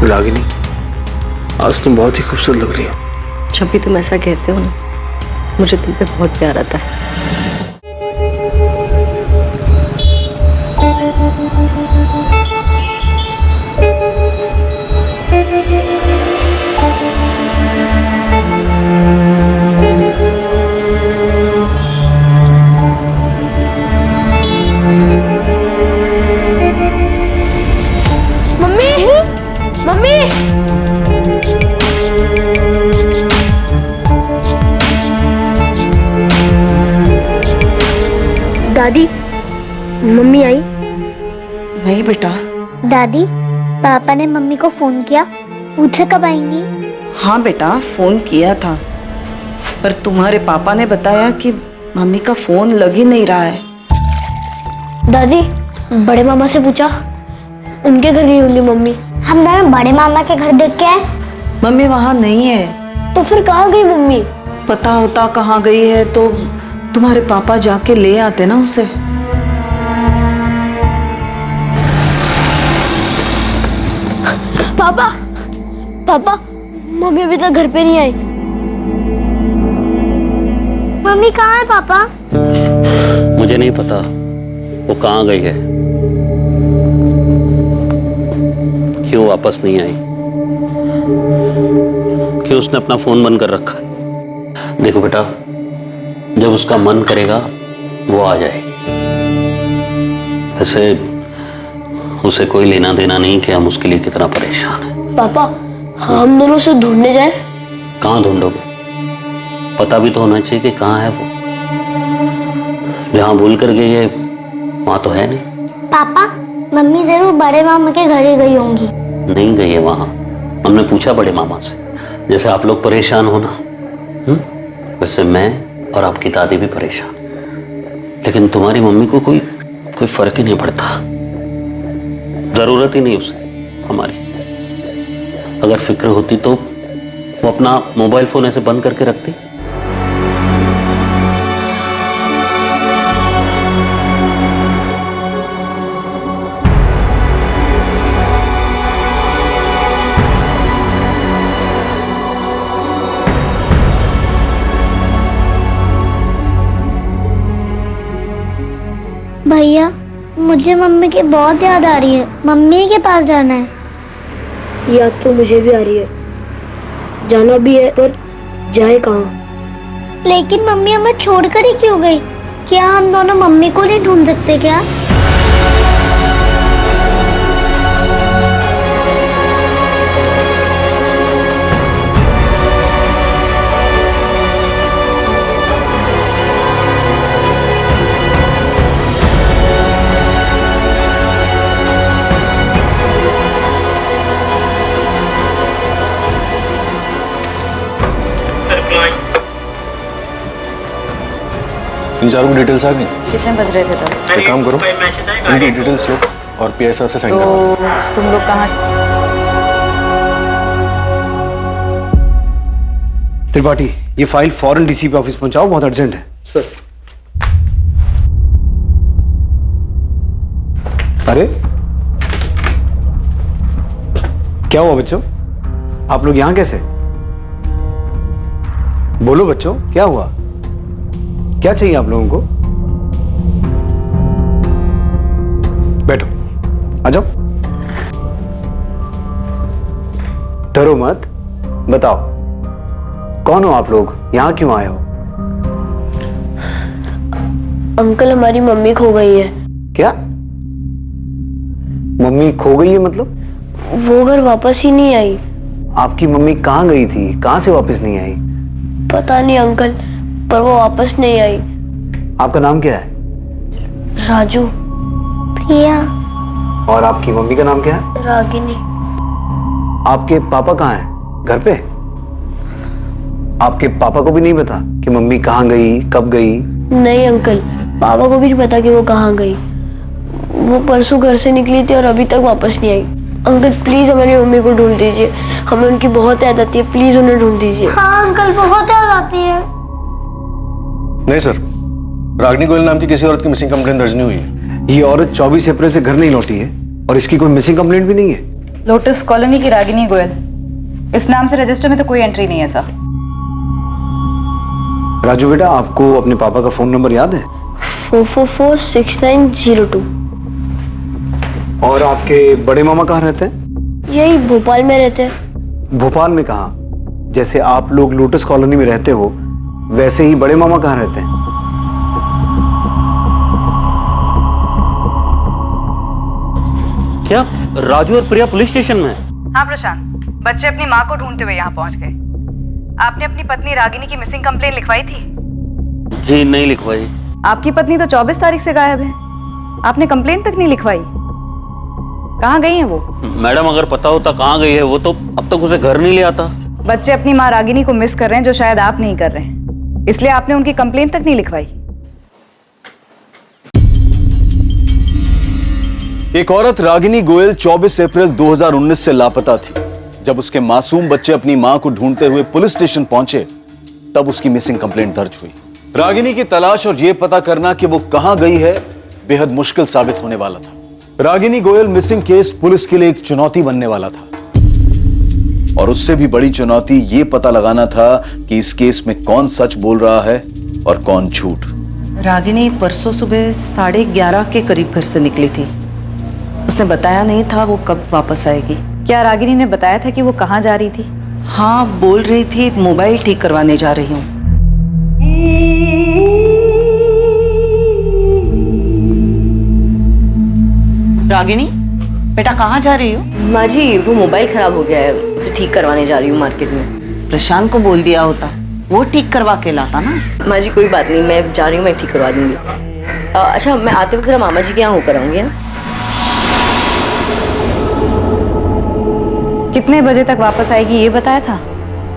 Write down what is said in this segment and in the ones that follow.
रागिनी, आज तुम बहुत ही खूबसूरत लग रही हो। जब भी तुम ऐसा कहते हो ना, मुझे तुम पे बहुत प्यार आता है। मम्मी, मम्मी, दादी, मम्मी आई? नहीं बेटा। दादी, पापा ने मम्मी को फोन किया, पूछा कब आएंगी? हाँ बेटा, फोन किया था, पर तुम्हारे पापा ने बताया कि मम्मी का फोन लग ही नहीं रहा है। दादी, बड़े मामा से पूछा, उनके घर गई होंगी मम्मी। हम दोनों बड़े मामा के घर देख के आए। मम्मी वहाँ नहीं है। तो फिर कहाँ गई मम्मी? पता होता कहाँ गई है तो तुम्हारे पापा जाके ले आते ना उसे। पापा, पापा, मम्मी अभी तक घर पे नहीं आई। मम्मी कहाँ है पापा? मुझे नहीं पता वो कहाँ गई है, क्यों वापस नहीं आई, क्यों उसने अपना फोन बंद कर रखा है। देखो बेटा, जब उसका मन करेगा वो आ जाएगी। वैसे उसे कोई लेना देना नहीं कि हम उसके लिए कितना परेशान हैं। पापा, हम दोनों उसे ढूंढने जाएं? कहाँ ढूंढोगे? पता भी तो होना चाहिए कि कहाँ है वो। जहाँ भूल कर गई है वहाँ तो है नहीं। पापा, मम्मी जरूर बड़े मामा के घर ही गई होंगी। नहीं गई है वहाँ। हमने पूछा बड़े मामा से, जैसे आप लोग परेशान हो ना, वैसे मैं और आपकी दादी भी परेशान। लेकिन तुम्हारी मम्मी को कोई फर्क ही नहीं पड़ता, जरूरत ही नहीं उसे हमारी। अगर फिक्र होती तो वो अपना मोबाइल फोन ऐसे बंद करके रखती। भैया, मुझे मम्मी की बहुत याद आ रही है। मम्मी के पास जाना है। याद तो मुझे भी आ रही है, जाना भी है, पर जाए कहाँ? लेकिन मम्मी हमें छोड़कर ही क्यों गई? क्या हम दोनों मम्मी को नहीं ढूंढ सकते क्या? इन चारों की डिटेल्स आ गई। कितने बज रहे थे सर? एक काम करो, इनकी डिटेल्स लो और पीआई साहब से साइन करवाओ। तो तुम लोग कहाँ? त्रिपाठी, ये फाइल फौरन डीसीपी ऑफिस पहुंचाओ, बहुत अर्जेंट है। सर। अरे क्या हुआ बच्चों? आप लोग यहां कैसे? बोलो बच्चों, क्या हुआ? क्या चाहिए आप लोगों को? बैठो, आ जाओ। डरो मत, बताओ कौन हो आप लोग, यहां क्यों आए हो? अंकल, हमारी मम्मी खो गई है। क्या? मम्मी खो गई है मतलब? वो घर वापस ही नहीं आई। आपकी मम्मी कहाँ गई थी, कहाँ से वापस नहीं आई? पता नहीं अंकल, पर वो वापस नहीं आई। आपका नाम क्या है? राजू। प्रिया। और आपकी मम्मी का नाम क्या है? रागिनी। आपके पापा कहाँ हैं? घर पे? आपके पापा को भी नहीं पता कि मम्मी कहाँ गई, कब गई? नहीं अंकल, पापा को भी नहीं पता कि वो कहाँ गई। वो परसों घर से निकली थी और अभी तक वापस नहीं आई। अंकल प्लीज हमारी मम्मी को ढूंढ दीजिए, हमें उनकी बहुत याद आती है, प्लीज उन्हें ढूंढ दीजिए। हाँ अंकल, बहुत याद आती है। नहीं सर, रागिनी गोयल नाम की किसी औरत की मिसिंग कंप्लेंट दर्ज नहीं हुई है। ये औरत 24 अप्रैल से घर नहीं लौटी है और इसकी कोई मिसिंग कंप्लेंट भी नहीं है। लोटस कॉलोनी की रागिनी गोयल, इस नाम से रजिस्टर में तो कोई एंट्री नहीं है सर। राजू बेटा, आपको अपने पापा का फोन नंबर याद है? 4446902। और आपके बड़े मामा कहाँ रहते हैं? यही भोपाल में रहते हैं। भोपाल में कहाँ? जैसे आप लोग लोटस कॉलोनी में रहते हो, वैसे ही बड़े मामा कहाँ रहते हैं? क्या राजू और प्रिया पुलिस स्टेशन में है? हाँ प्रशांत, बच्चे अपनी माँ को ढूंढते हुए यहाँ पहुंच गए। आपने अपनी पत्नी रागिनी की मिसिंग कंप्लेन लिखवाई थी? जी नहीं लिखवाई। आपकी पत्नी तो 24 तारीख से गायब है, आपने कंप्लेन तक नहीं लिखवाई। कहाँ गई है वो? मैडम अगर पता होता कहाँ गई है वो तो अब तक उसे घर नहीं ले आता। बच्चे अपनी माँ रागिनी को मिस कर रहे हैं, जो शायद आप नहीं कर रहे हैं, इसलिए आपने उनकी कंप्लेन तक नहीं लिखवाई। एक औरत रागिनी गोयल 24 अप्रैल 2019 से लापता थी। जब उसके मासूम बच्चे अपनी मां को ढूंढते हुए पुलिस स्टेशन पहुंचे, तब उसकी मिसिंग कंप्लेंट दर्ज हुई। रागिनी की तलाश और यह पता करना कि वो कहां गई है बेहद मुश्किल साबित होने वाला था। Ragini Goyal missing case police के लिए एक चुनौती बनने वाला था, और उससे भी बड़ी चुनौती ये पता लगाना था कि इस केस में कौन सच बोल रहा है और कौन झूठ। रागिनी परसों सुबह 11:30 के करीब घर से निकली थी। उसने बताया नहीं था वो कब वापस आएगी। क्या रागिनी ने बताया था कि वो कहाँ जा रही थी? हाँ, बोल रही थी मोबाइल ठीक करवाने जा रही हूँ। रागिनी बेटा, कहाँ जा रही हो? माँ जी, वो मोबाइल खराब हो गया है, उसे ठीक करवाने जा रही हूँ मार्केट में। प्रशांत को बोल दिया होता, वो ठीक करवा के लाता ना। माँ जी कोई बात नहीं, मैं जा रही हूँ, मैं ठीक करवा दूंगी। अच्छा, मैं आते वक्त जरा मामा जी के यहाँ होकर आऊंगी। हाँ? कितने बजे तक वापस आएगी ये बताया था?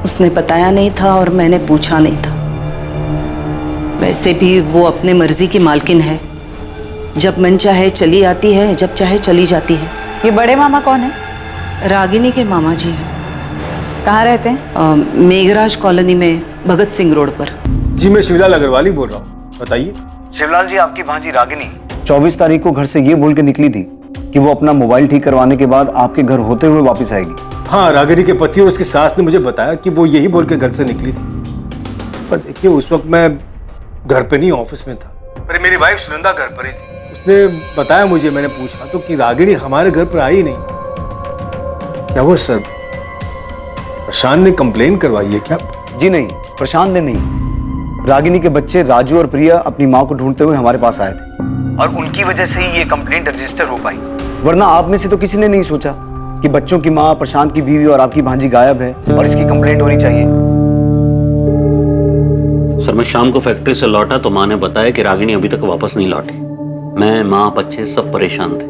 उसने बताया नहीं था और मैंने पूछा नहीं था। वैसे भी वो अपने मर्जी की मालकिन है, जब मन चाहे चली आती है, जब चाहे चली जाती है। ये बड़े मामा कौन है? रागिनी के मामा जी हैं। कहाँ रहते हैं? मेघराज कॉलोनी में, भगत सिंह रोड पर। जी मैं शिवलाल अग्रवाल ही बोल रहा हूँ, बताइए। शिवलाल जी, आपकी भांजी रागिनी 24 तारीख को घर से ये बोल के निकली थी कि वो अपना मोबाइल ठीक करवाने के बाद आपके घर होते हुए वापस आएगी। हाँ, रागिनी के पति और उसकी सास ने मुझे बताया कि वो यही बोल के घर से निकली थी। पर देखिए, उस वक्त मैं घर पे नहीं, ऑफिस में था। पर मेरी वाइफ सुनंदा घर पर ही थी। उसने बताया मुझे, मैंने पूछा तो कि रागिनी हमारे घर पर आई नहीं। क्या वो सर प्रशांत ने कंप्लेन करवाई है क्या? जी नहीं, प्रशांत ने नहीं। रागिनी के बच्चे राजू और प्रिया अपनी माँ को ढूंढते हुए हमारे पास आए थे, और उनकी वजह से ही ये कंप्लेंट रजिस्टर हो पाई। वरना आप में से तो किसी ने नहीं सोचा कि बच्चों की माँ, प्रशांत की बीवी और आपकी भांजी गायब है और इसकी कंप्लेंट होनी चाहिए। सर, मैं शाम को फैक्ट्री से लौटा तो माँ ने बताया कि रागिनी अभी तक वापस नहीं लौटी। मैं, माँ, बच्चे सब परेशान थे।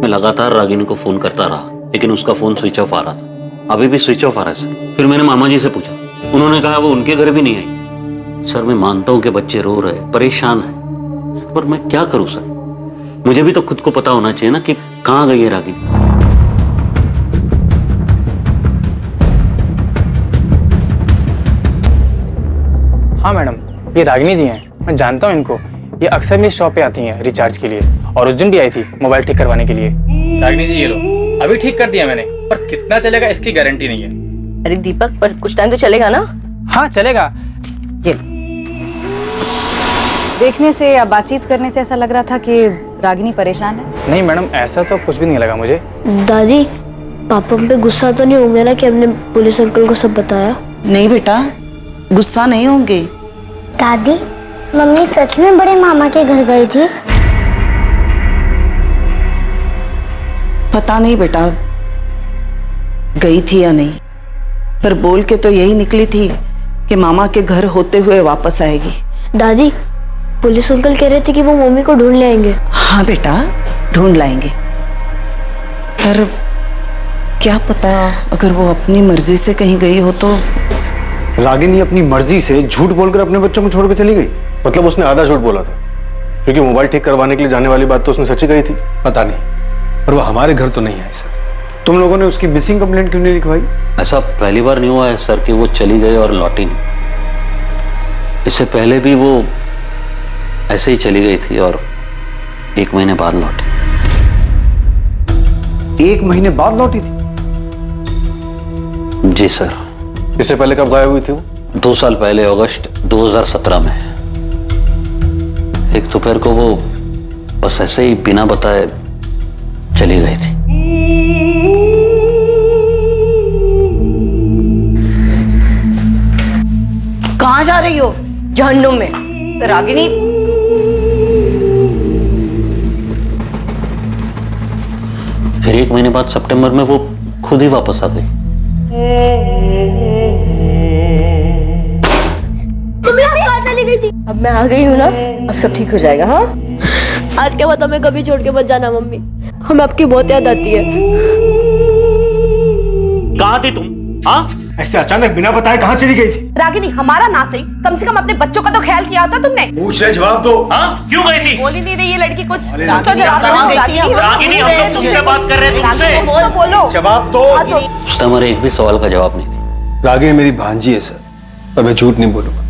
मैं लगातार रागिनी को फोन करता रहा, लेकिन उसका फोन स्विच ऑफ आ रहा था। अभी भी स्विच ऑफ आ रहा है सर। फिर मैंने मामा जी से पूछा, उन्होंने कहा वो उनके घर भी नहीं आई। सर, मैं मानता हूँ कि बच्चे रो रहे, परेशान है सर, पर मैं क्या करूँ सर? मुझे भी तो खुद को पता होना चाहिए ना कि कहाँ गई है रागिनी। हाँ मैडम, ये रागिनी जी हैं, मैं जानता हूँ इनको। ये अक्सर मेरी शॉप पे आती हैं रिचार्ज के लिए, और उस दिन भी आई थी मोबाइल ठीक करवाने के लिए। रागिनी जी ये लो, अभी ठीक कर दिया मैंने, पर कितना चलेगा इसकी गारंटी नहीं है। अरे दीपक, पर कुछ टाइम तो चलेगा ना? हाँ चलेगा। ये देखने से या बातचीत करने से ऐसा लग रहा था कि रागिनी परेशान है। नहीं मैडम, ऐसा तो कुछ भी नहीं लगा मुझे। दादी, पापा हम पे गुस्सा तो नहीं होंगे ना कि हमने पुलिस अंकल को सब बताया? नहीं बेटा, गुस्सा नहीं होंगे। दादी, मम्मी सच में बड़े मामा के घर गई थी? पता नहीं बेटा गई थी या नहीं, पर बोल के तो यही निकली थी कि मामा के घर होते हुए वापस आएगी। दादी, पुलिस अंकल कह रहे थे कि वो मम्मी को ढूंढ ले आएंगे। हाँ बेटा, ढूंढ लाएंगे, पर क्या पता अगर वो अपनी मर्जी से कहीं गई हो तो। रागिनी अपनी मर्जी से झूठ बोलकर अपने बच्चों को छोड़कर चली गई? मतलब उसने आधा झूठ बोला था, क्योंकि मोबाइल ठीक करवाने के लिए जाने वाली बात तो उसने सच्ची कही थी। पता नहीं, पर वो हमारे घर तो नहीं आई सर। तुम लोगों ने उसकी मिसिंग कंप्लेंट क्यों नहीं लिखवाई? ऐसा पहली बार नहीं हुआ है सर कि वो चली गई और लौटी नहीं। इससे पहले भी वो ऐसे ही चली गई थी और 1 महीने बाद लौटी। 1 महीने बाद लौटी थी? जी सर। इससे पहले कब गायब हुई थी वो? 2 साल पहले अगस्त 2017 में एक दोपहर को वो बस ऐसे ही बिना बताए चली गई थी। कहाँ जा रही हो? जहन्नुम में। रागिनी, फिर 1 महीने बाद सितंबर में वो खुद ही वापस आ गई। अब मैं आ गई हूँ ना, अब सब ठीक हो जाएगा। हाँ, आज के बाद हमें कभी छोड़ के मत जाना मम्मी, हमें आपकी बहुत याद आती है। कहाँ थी तुम? हाँ, ऐसे अचानक बिना बताए कहाँ चली गई थी? रागिनी, हमारा ना सही, कम से कम अपने बच्चों का तो ख्याल किया होता तुमने। पूछ रहे, जवाब दो। हाँ, क्यों गई थी? बोल ही नहीं रही ये लड़की कुछ। रागिनी, आप कहाँ गई थी? रागिनी, हम लोग तुमसे बात कर रहे थे, तुमसे। बोलो। जवाब दो। उसने हमारे एक भी सवाल का जवाब नहीं दिया। रागिनी मेरी भांजी है सर, पर मैं झूठ नहीं बोलूंगा।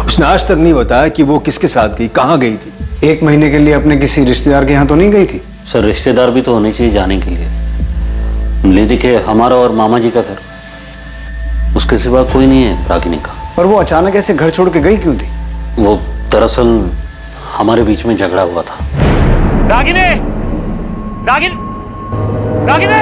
उसने आज तक नहीं बताया कि वो किसके साथ गई, कहाँ गई थी। 1 महीने के लिए अपने किसी रिश्तेदार के यहाँ तो नहीं गई थी? सर, रिश्तेदार भी तो होने चाहिए जाने के लिए। निधि के हमारा और मामा जी का घर, उसके सिवा कोई नहीं है रागिनी का। पर वो अचानक ऐसे घर छोड़ के गई क्यों थी? वो दरअसल हमारे बीच में झगड़ा हुआ था। रागिनी, रागिनी, रागिनी,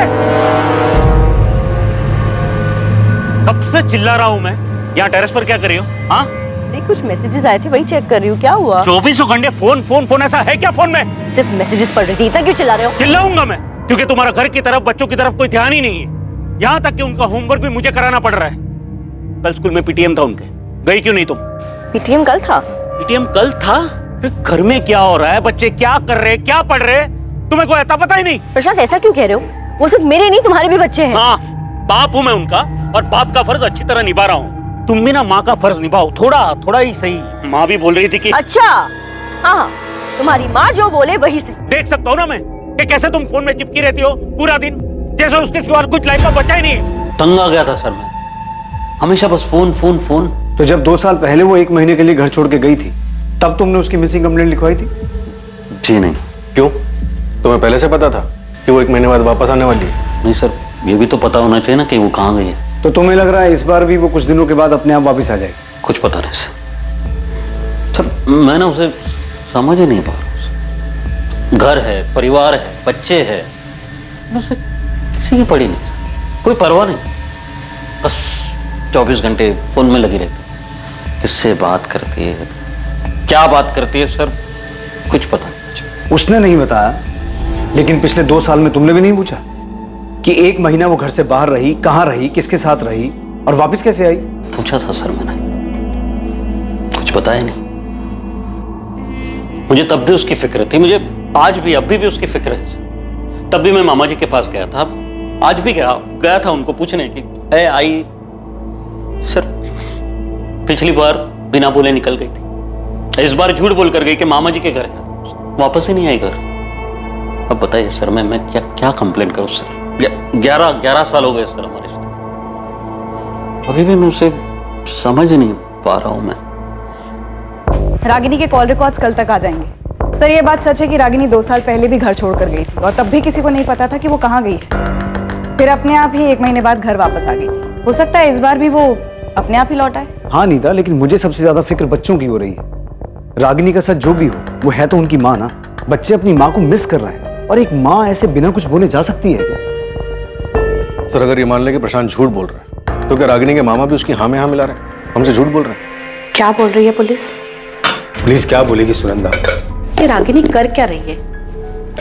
कब से चिल्ला रहा हूं मैं? यहाँ टेरेस पर क्या कर रही हो? हाँ, अरे कुछ मैसेजेस आए थे, वही चेक कर रही हूँ। क्या हुआ? 24 घंटे फोन फोन फोन, ऐसा है क्या फोन में? सिर्फ मैसेजेस पढ़ रही थी, इतना क्यों चिल्ला रहे हो? चिल्लाऊंगा मैं, क्योंकि तुम्हारा घर की तरफ, बच्चों की तरफ कोई ध्यान ही नहीं है। यहाँ तक कि उनका होमवर्क भी मुझे कराना पड़ रहा है। कल स्कूल में पीटीएम था उनके, गई क्यों नहीं तुम? पीटीएम कल था? पीटीएम कल था? फिर घर में क्या हो रहा है, बच्चे क्या कर रहे हैं, क्या पढ़ रहे हैं, तुम्हें कोई आता पता ही नहीं? प्रशांत, ऐसा क्यों कह रहे हो? वो सिर्फ मेरे नहीं, तुम्हारे भी बच्चे हैं। हाँ, बाप हूं मैं उनका, और बाप का फर्ज अच्छी तरह निभा रहा हूँ। तुम भी ना माँ का फर्ज निभाओ, थोड़ा थोड़ा ही सही। माँ भी बोल रही थी कि अच्छा, हाँ, तुम्हारी माँ जो बोले वही सही। देख सकता हूँ ना मैं कि कैसे तुम फोन में चिपकी रहती हो पूरा दिन, जैसे उसके सिवा कुछ लाइफ का बचा ही नहीं है। तंग आ गया था सर मैं, हमेशा बस फोन फोन फोन। तो जब 2 साल पहले वो 1 महीने के लिए घर छोड़ के गई थी, तब तुमने उसकी मिसिंग कंप्लेंट लिखवाई थी? जी नहीं। क्यों? तुम्हें पहले से पता था कि वो 1 महीने बाद वापस आने वाली है? नहीं सर, ये भी तो पता होना चाहिए ना कि वो कहाँ गई है। तो तुम्हें लग रहा है इस बार भी वो कुछ दिनों के बाद अपने आप वापस आ जाएगी? कुछ पता नहीं सर, मैं ना उसे समझ ही नहीं पा रहा। घर है, परिवार है, बच्चे हैं, उसे किसी की पड़ी नहीं सर, कोई परवाह नहीं। बस 24 घंटे फोन में लगी रहती है। किससे बात करती है, क्या बात करती है सर, कुछ पता नहीं। उसने नहीं बताया, लेकिन पिछले 2 साल में तुमने भी नहीं पूछा कि 1 महीना वो घर से बाहर रही, कहाँ रही, किसके साथ रही और वापस कैसे आई? पूछा था सर मैंने, कुछ बताया नहीं। मुझे तब भी उसकी फिक्र थी, मुझे आज भी, अभी भी उसकी फिक्र है। तब भी मैं मामा जी के पास गया था, आज भी गया था उनको पूछने की है आई। सर, पिछली बार बिना बोले निकल गई थी, इस बार झूठ बोल कर गई कि मामा जी के घर जा, वापस ही नहीं आई घर। अब बताइए सर, मैं क्या कंप्लेंट करूं सर? 11 साल हो गए सर हमारे साथ, अभी भी मैं उसे समझ नहीं पा रहा हूं मैं। रागिनी के कॉल रिकॉर्ड्स कल तक आ जाएंगे। सर, ये बात सच है कि रागिनी 2 साल पहले भी घर छोड़कर गई थी और तब भी किसी को नहीं पता था कि वो कहाँ गई है। फिर अपने आप ही 1 महीने बाद घर वापस आ गई थी। हो सकता है इस बार भी वो अपने आप ही लौट आए। हाँ नीता, लेकिन मुझे सबसे ज्यादा फिक्र बच्चों की हो रही है। रागिनी का सच जो भी हो, वो है तो उनकी माँ ना। बच्चे अपनी माँ को मिस कर रहे हैं, और एक माँ ऐसे बिना कुछ बोले जा सकती है? सर, अगर ये मान ले कि प्रशांत झूठ बोल रहा है, तो क्या रागिनी के मामा भी उसकी हाँ में हाँ मिला रहे हैं, हमसे झूठ बोल रहे हैं? क्या बोल रही है पुलिस? पुलिस क्या बोलेगी सुनंदा? ये रागिनी कर क्या रही है?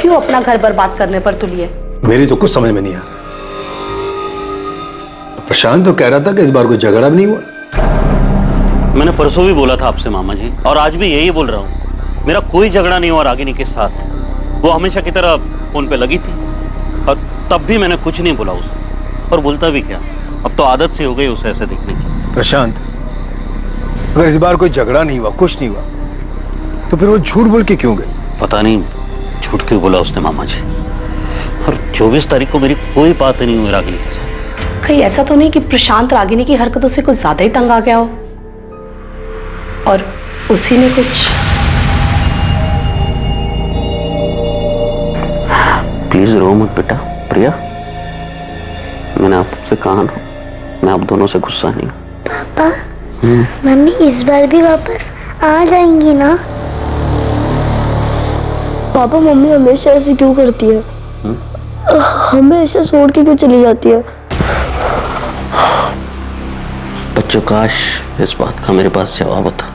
क्यों अपना घर बर्बाद करने पर तुली है? मेरी तो कुछ समझ में नहीं आ रहा। तो प्रशांत तो कह रहा था कि इस बार कोई झगड़ा भी नहीं हुआ। मैंने परसों भी बोला था आपसे मामा जी, और आज भी यही बोल रहा हूँ, मेरा कोई झगड़ा नहीं हुआ रागिनी के साथ। वो हमेशा की तरह फोन पे लगी थी, और तब भी मैंने कुछ नहीं बोला उसे, और बोलता भी क्या, अब तो आदत सी हो गई उसे ऐसे देखने की। प्रशांत, अगर इस बार कोई झगड़ा नहीं हुआ, कुछ नहीं हुआ, तो फिर वो झूठ बोल के क्यों गई? पता नहीं झूठ क्यों बोला उसने मामा जी। और 24 तारीख को मेरी कोई बात नहीं हुई रागिनी के साथ। कहीं ऐसा तो नहीं कि प्रशांत रागिनी की हरकतों से कुछ ज्यादा ही तंग आ गया हो और उसी ने कुछ? प्लीज रो मत बेटा। प्रिया, मैंने आपसे कहा ना, मैं आप दोनों से गुस्सा नहीं। पापा मम्मी इस बार भी वापस आ जाएंगी ना? पापा मम्मी हमेशा ऐसे क्यों करती है? हमेशा छोड़ के क्यों चली जाती है? बच्चों, काश इस बात का मेरे पास जवाब होता।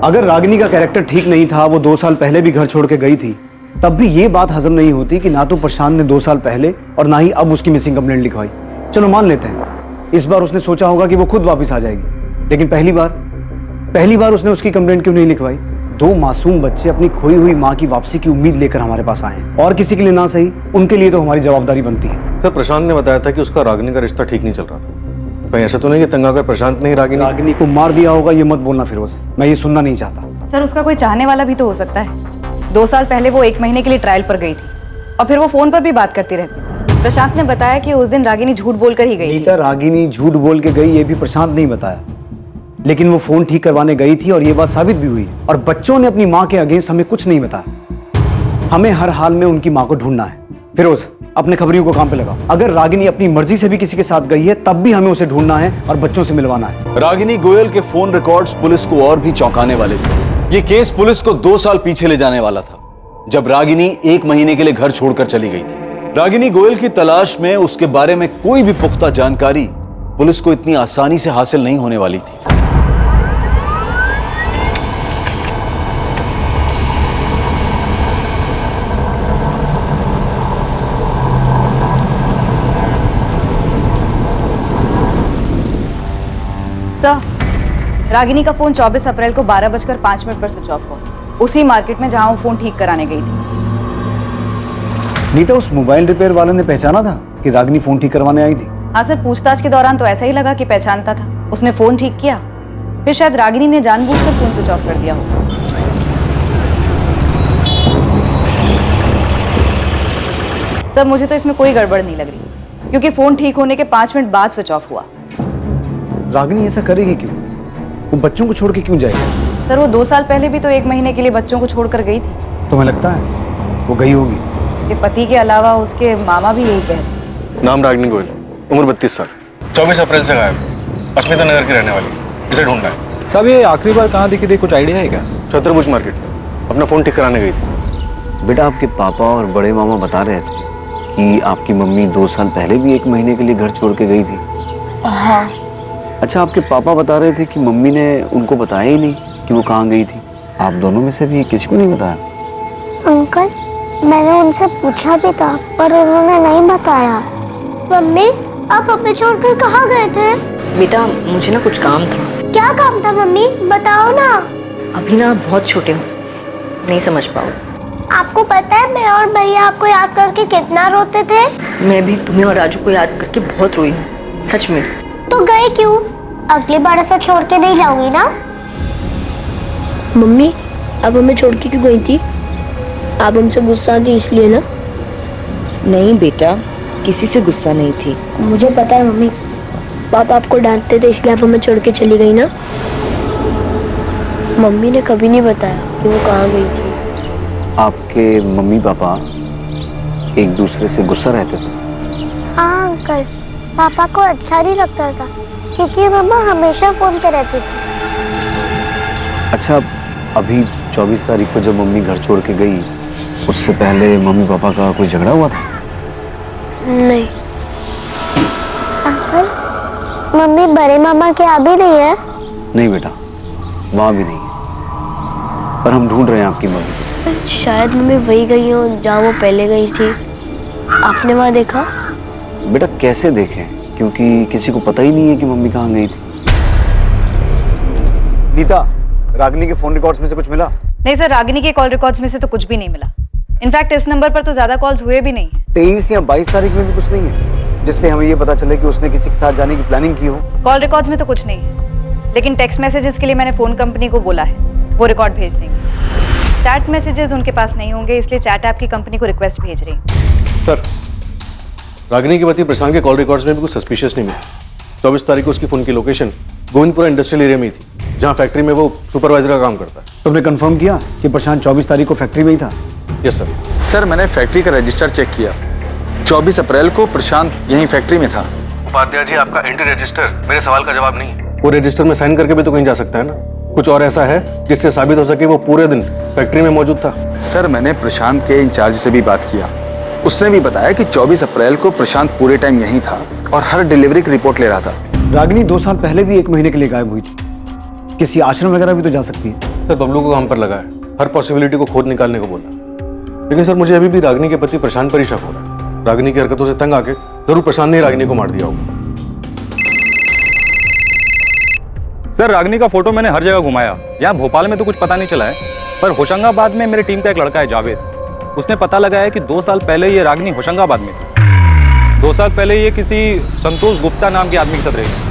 अगर रागिनी का कैरेक्टर ठीक नहीं था, वो 2 साल पहले भी घर छोड़ के गई थी, तब भी ये बात हजम नहीं होती कि ना तो प्रशांत ने 2 साल पहले और ना ही अब उसकी मिसिंग कंप्लेंट लिखवाई। चलो मान लेते हैं, इस बार उसने सोचा होगा कि वो खुद वापस आ जाएगी, लेकिन पहली बार उसने उसकी कंप्लेंट क्यों नहीं लिखवाई? 2 मासूम बच्चे अपनी खोई हुई माँ की वापसी की उम्मीद लेकर हमारे पास आए हैं, और किसी के लिए ना सही, उनके लिए तो हमारी जवाबदारी बनती है। सर, प्रशांत ने बताया था कि उसका रागिनी का रिश्ता ठीक नहीं चल रहा था। कहीं ऐसा तो नहीं कि तंग आकर प्रशांत ने रागिनी को मार दिया होगा? ये मत बोलना फिरोज, मैं ये सुनना नहीं चाहता। सर, उसका कोई चाहने वाला भी तो हो सकता है। 2 साल पहले वो 1 महीने के लिए ट्रायल पर गई थी और फिर वो फोन पर भी बात करती रहती। प्रशांत ने बताया कि उस दिन रागिनी झूठ बोलकर ही गई थी। रागिनी झूठ बोल के गई ये भी प्रशांत नहीं बताया, लेकिन वो फोन ठीक करवाने गई थी और ये बात साबित भी हुई। और बच्चों ने अपनी माँ के अगेंस्ट हमें कुछ नहीं बताया। हमें हर हाल में उनकी माँ को ढूंढना है। फिरोज, अपने खबरियों को काम पे लगाओ। अगर रागिनी अपनी मर्जी से भी किसी के साथ गई है, तब भी हमें उसे ढूंढना है और बच्चों से मिलवाना है। रागिनी गोयल के फोन रिकॉर्ड्स पुलिस को और भी चौंकाने वाले थे। ये केस पुलिस को 2 साल पीछे ले जाने वाला था, जब रागिनी 1 महीने के लिए घर छोड़कर चली गई थी। रागिनी गोयल की तलाश में उसके बारे में कोई भी पुख्ता जानकारी पुलिस को इतनी आसानी से हासिल नहीं होने वाली थी। सर, रागिनी का फोन 24 अप्रैल को 12:05 पर स्विच ऑफ हुआ, उसी मार्केट में जहां वो फोन ठीक कराने गई थी। नीता, उस मोबाइल रिपेयर वाले ने पहचाना था कि रागिनी फोन ठीक करवाने आई थी? हाँ सर, पूछताछ के दौरान तो ऐसा ही लगा कि पहचानता था। उसने फोन ठीक किया, फिर शायद रागिनी ने जानबूझकर फोन स्विच ऑफ कर दिया हो। सर, मुझे तो इसमें कोई गड़बड़ नहीं लग रही, क्योंकि फोन ठीक होने के 5 मिनट बाद स्विच ऑफ हुआ। रागिनी ऐसा करेगी क्यों? वो बच्चों को छोड़ के क्यों जाएगी? सर, वो 2 साल पहले भी तो 1 महीने के लिए बच्चों को छोड़कर गई थी। तुम्हें लगता है वो गई होगी? उसके पति के अलावा उसके मामा भी यही कहते। नाम रागिनी गोयल, उम्र 32 साल, 24 अप्रैल से गायब, अस्मिता नगर की रहने वाली। इसे ढूंढना है। सब ये आखिरी बार कहाँ दिखी थी, कुछ आइडिया है क्या? चतुर्भुज मार्केट, अपना फोन ठीक कराने गई थी। बेटा, आपके पापा और बड़े मामा बता रहे थे कि आपकी मम्मी 2 साल पहले भी 1 महीने के लिए घर छोड़ के गई थी। हाँ। अच्छा, आपके पापा बता रहे थे कि मम्मी ने उनको बताया ही नहीं कि वो कहाँ गई थी। आप दोनों में से भी किसी को नहीं बताया? अंकल, मैंने उनसे पूछा भी था पर उन्होंने नहीं बताया। मम्मी, आप हमें छोड़कर कहाँ गए थे? बेटा, मुझे ना कुछ काम था। क्या काम था मम्मी, बताओ ना। अभी ना आप बहुत छोटे हो, नहीं समझ पाओ। आपको पता है मैं और भैया आपको याद करके कितना रोते थे? मैं भी तुम्हें और राजू को याद करके बहुत रोई हूँ, सच में। तो गए क्यों? अगली बार ऐसा छोड़ के नहीं जाऊंगी ना। मम्मी, आप हमें छोड़ के क्यों गई थी? आप हमसे गुस्सा थी इसलिए ना? नहीं बेटा, किसी से गुस्सा नहीं थी। मुझे पता है मम्मी, पापा आपको डांटते थे इसलिए आप हमें छोड़ के चली गई ना? मम्मी ने कभी नहीं बताया कि वो कहाँ गई थी। आपके मम्मी पापा एक दूसरे से गुस्सा रहते थे? हाँ अंकल, पापा को अच्छा नहीं लगता था क्योंकि मम्मा हमेशा फोन पे रहती थी। अच्छा, अभी 24 तारीख को जब मम्मी घर छोड़ के गई, उससे पहले मम्मी पापा का कोई झगड़ा हुआ था? नहीं। अंकल, मम्मी बड़े मामा के यहाँ भी नहीं है? नहीं बेटा, वहाँ भी नहीं है, पर हम ढूंढ रहे हैं आपकी मम्मी। शायद मम्मी वही गई हो जहाँ वो पहले गई थी। आपने वहाँ देखा? बेटा, कैसे देखें, क्योंकि किसी को पता ही नहीं है कि मम्मी कहाँ गई थी। नीता, रागिनी के फोन रिकॉर्ड्स में से कुछ मिला? नहीं सर, रागिनी के कॉल रिकॉर्ड्स में से तो कुछ भी नहीं मिला। इनफैक्ट इस नंबर पर तो ज्यादा कॉल्स हुए भी नहीं। 23 या 22 तारीख में भी कुछ नहीं है जिससे हमें ये पता चले कि उसने किसी के साथ जाने की प्लानिंग की हो? कॉल रिकॉर्ड्स में तो कुछ नहीं है, लेकिन टेक्स्ट मैसेजेस के लिए मैंने फोन कंपनी को बोला है, वो रिकॉर्ड भेज देंगे। चैट मैसेजेस उनके पास नहीं होंगे, इसलिए चैट ऐप की कंपनी को रिक्वेस्ट भेज रही हूँ। सर, रागिनी के पति प्रशांत के कॉल रिकॉर्ड्स में भी कुछ सस्पिशियस नहीं मिला। 24 तारीख को उसकी फोन की लोकेशन गोविंदपुरा इंडस्ट्रियल एरिया में ही थी, जहाँ फैक्ट्री में वो सुपरवाइजर का काम करता है। तुमने कंफर्म किया कि प्रशांत 24 तारीख को फैक्ट्री में ही था? Yes sir. सर मैंने फैक्ट्री का रजिस्टर चेक किया, 24 अप्रैल को प्रशांत यहीं फैक्ट्री में था। उपाध्याय जी, आपका एंट्री रजिस्टर मेरे सवाल का जवाब नहीं है। वो रजिस्टर में साइन करके भी तो कहीं जा सकता है ना। कुछ और ऐसा है जिससे साबित हो सके वो पूरे दिन फैक्ट्री में मौजूद था? सर मैंने प्रशांत के इंचार्ज से भी बात किया, उसने भी बताया कि 24 अप्रैल को प्रशांत पूरे टाइम यहीं था और हर डिलीवरी की रिपोर्ट ले रहा था। रागिनी 2 साल पहले भी 1 महीने के लिए गायब हुई थी, किसी आश्रम वगैरह भी तो जा सकती है। सर बबलू को हम पर लगा है, हर पॉसिबिलिटी को खोद निकालने को बोला, लेकिन सर मुझे अभी भी रागिनी के पति प्रशांत पर ही शक हो रहा है। रागिनी की हरकतों से तंग आके जरूर प्रशांत ने रागिनी को मार दिया होगा। सर रागिनी का फोटो मैंने हर जगह घुमाया, यहाँ भोपाल में तो कुछ पता नहीं चला है, पर होशंगाबाद में मेरी टीम का एक लड़का है जावेद, उसने पता लगाया कि 2 साल पहले ये रागिनी होशंगाबाद में थी। 2 साल पहले ये किसी संतोष गुप्ता नाम के आदमी के साथ रही।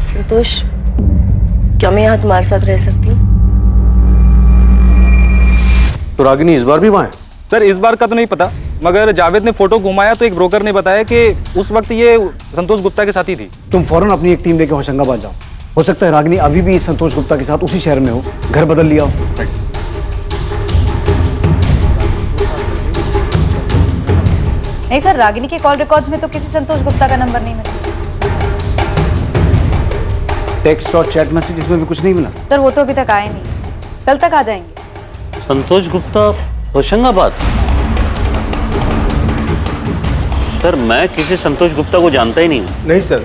संतोष, क्या मैं यहाँ तुम्हारे साथ रह सकती हूँ? तो रागिनी इस बार भी वहाँ है? सर इस बार का तो नहीं पता, मगर जावेद ने फोटो घुमाया तो एक ब्रोकर ने बताया कि उस वक्त ये संतोष गुप्ता के साथ ही थी। तुम फौरन अपनी एक टीम लेके होशंगाबाद जाओ, हो सकता है रागिनी अभी भी संतोष गुप्ता के साथ उसी शहर में हो, घर बदल लिया हो। नहीं सर, रागिनी के कॉल रिकॉर्ड्स में तो किसी संतोष गुप्ता का नंबर नहीं मिला। टेक्स्ट और चैट मैसेजेस में भी कुछ नहीं मिला? सर वो तो अभी तक आए नहीं, कल तक आ जाएंगे। संतोष गुप्ता होशंगाबाद? सर मैं किसी संतोष गुप्ता को जानता ही नहीं हूँ। नहीं सर,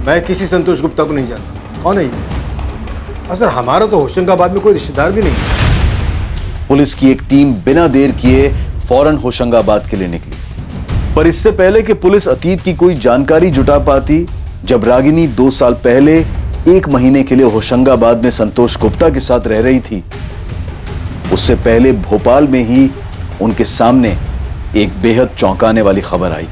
मैं किसी संतोष गुप्ता को नहीं जानता। कौन है ये? और सर हमारा तो होशंगाबाद में कोई रिश्तेदार भी नहीं है। पुलिस की एक टीम बिना देर किए फौरन होशंगाबाद के लिए निकली, पर इससे पहले कि पुलिस अतीत की कोई जानकारी जुटा पाती, जब रागिनी 2 साल पहले 1 महीने के लिए होशंगाबाद में संतोष गुप्ता के साथ रह रही थी, उससे पहले भोपाल में ही उनके सामने एक बेहद चौंकाने वाली खबर आई।